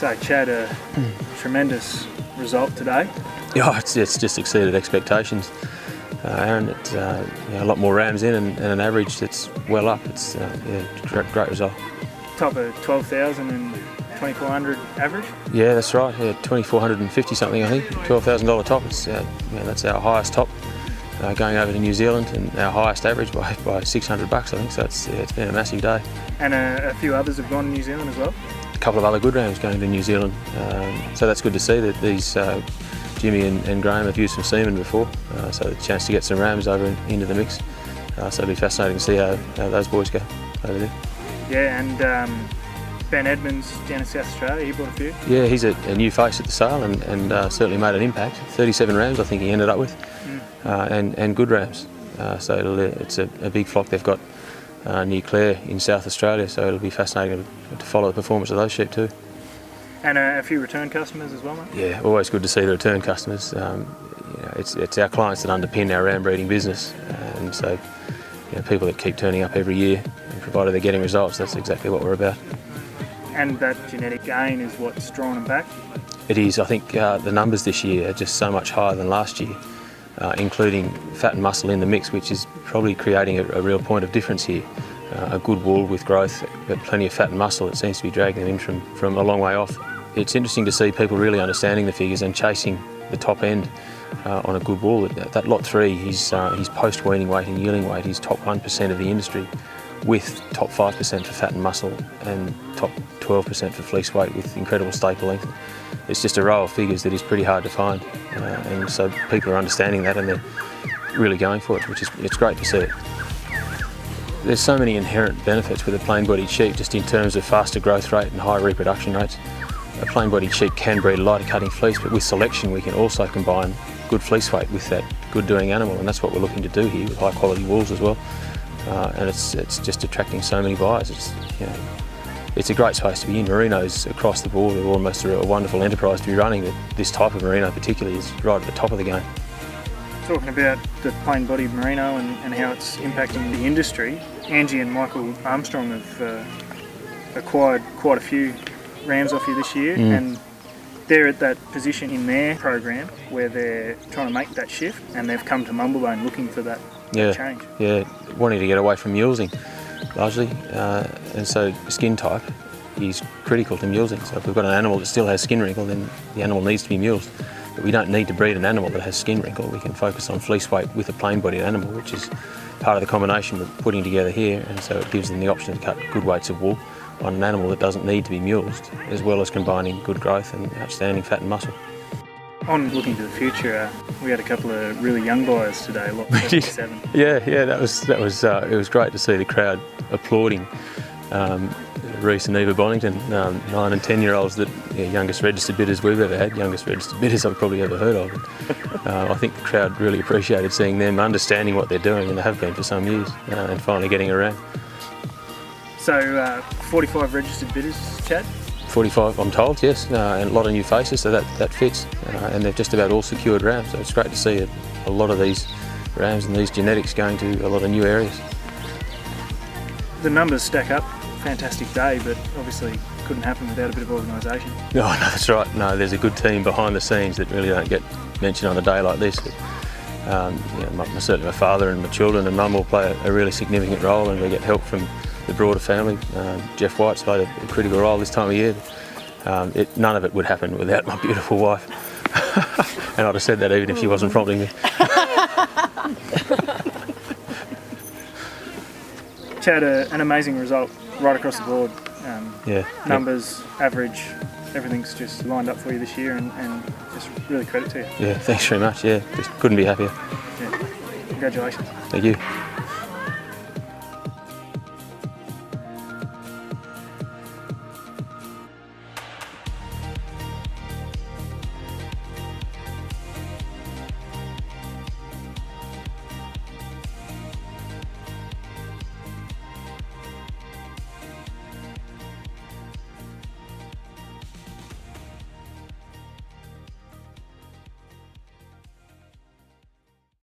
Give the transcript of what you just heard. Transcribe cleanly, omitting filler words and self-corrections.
So Chad, a tremendous result today. Yeah, it's just exceeded expectations. Aaron, it's a lot more rams in and an average that's well up. It's great result. Top of 12,000 and 2,400 average? Yeah, that's right. Yeah, 2,450 something, I think. $12,000 top. It's that's our highest top going over to New Zealand, and our highest average by $600, I think. So it's been a massive day. And a few others have gone to New Zealand as well. A couple of other good rams going to New Zealand. So that's good to see that these Jimmy and Graham have used some semen before, so the chance to get some rams over into the mix. So it'll be fascinating to see how those boys go over there. Yeah, and Ben Edmonds down in South Australia, he brought a few. Yeah, he's a new face at the sale and certainly made an impact. 37 rams I think he ended up with, and good rams. So it's a big flock they've got near Clare in South Australia, so it'll be fascinating to follow the performance of those sheep too. And a few return customers as well, mate? Yeah, always good to see the return customers. It's our clients that underpin our ram breeding business, and so people that keep turning up every year, and provided they're getting results, that's exactly what we're about. And that genetic gain is what's drawn them back? It is. I think the numbers this year are just so much higher than last year, including fat and muscle in the mix, which is probably creating a real point of difference here. A good wool with growth, but plenty of fat and muscle. It seems to be dragging them in from a long way off. It's interesting to see people really understanding the figures and chasing the top end on a good wool. That lot 3, he's post-weaning weight and yearling weight, he's top 1% of the industry, with top 5% for fat and muscle and top 12% for fleece weight with incredible staple length. It's just a row of figures that is pretty hard to find, and so people are understanding that and they're really going for it, it's great to see. There's so many inherent benefits with a plain-bodied sheep, just in terms of faster growth rate and high reproduction rates. A plain-bodied sheep can breed a lighter cutting fleece, but with selection we can also combine good fleece weight with that good doing animal, and that's what we're looking to do here with high quality wools as well. And it's just attracting so many buyers. It's a great space to be in. Merinos across the board are almost a wonderful enterprise to be running, but this type of merino particularly is right at the top of the game. Talking about the plain-bodied merino and how it's impacting the industry, Angie and Michael Armstrong have acquired quite a few rams off you this year, and they're at that position in their program where they're trying to make that shift, and they've come to Mumblebone looking for that change. Yeah, wanting to get away from mulesing largely, and so skin type is critical to mulesing. So if we've got an animal that still has skin wrinkle, then the animal needs to be mulesed. But we don't need to breed an animal that has skin wrinkle. We can focus on fleece weight with a plain-bodied animal, which is part of the combination we're putting together here, and so it gives them the option to cut good weights of wool on an animal that doesn't need to be mulesed, as well as combining good growth and outstanding fat and muscle. On looking to the future, we had a couple of really young buyers today, lot 47. Yeah, that was it was great to see the crowd applauding Reece and Eva Bonington, 9 and 10-year-olds, that youngest registered bidders we've ever had, youngest registered bidders I've probably ever heard of. I think the crowd really appreciated seeing them understanding what they're doing, and they have been for some years, and finally getting around. So 45 registered bidders, Chad? 45 I'm told, yes, and a lot of new faces, so that fits, and they've just about all secured rams, so it's great to see a lot of these rams and these genetics going to a lot of new areas. The numbers stack up. Fantastic day, but obviously couldn't happen without a bit of organisation. No, that's right. No, there's a good team behind the scenes that really don't get mentioned on a day like this. Certainly my father and my children and mum all play a really significant role, and we get help from the broader family. Jeff White's played a critical role this time of year. None of it would happen without my beautiful wife. And I'd have said that even if she wasn't prompting me. Chad, an amazing result right across the board. Numbers, average, everything's just lined up for you this year, and just really credit to you. Yeah, thanks very much. Yeah, just couldn't be happier. Yeah. Congratulations. Thank you.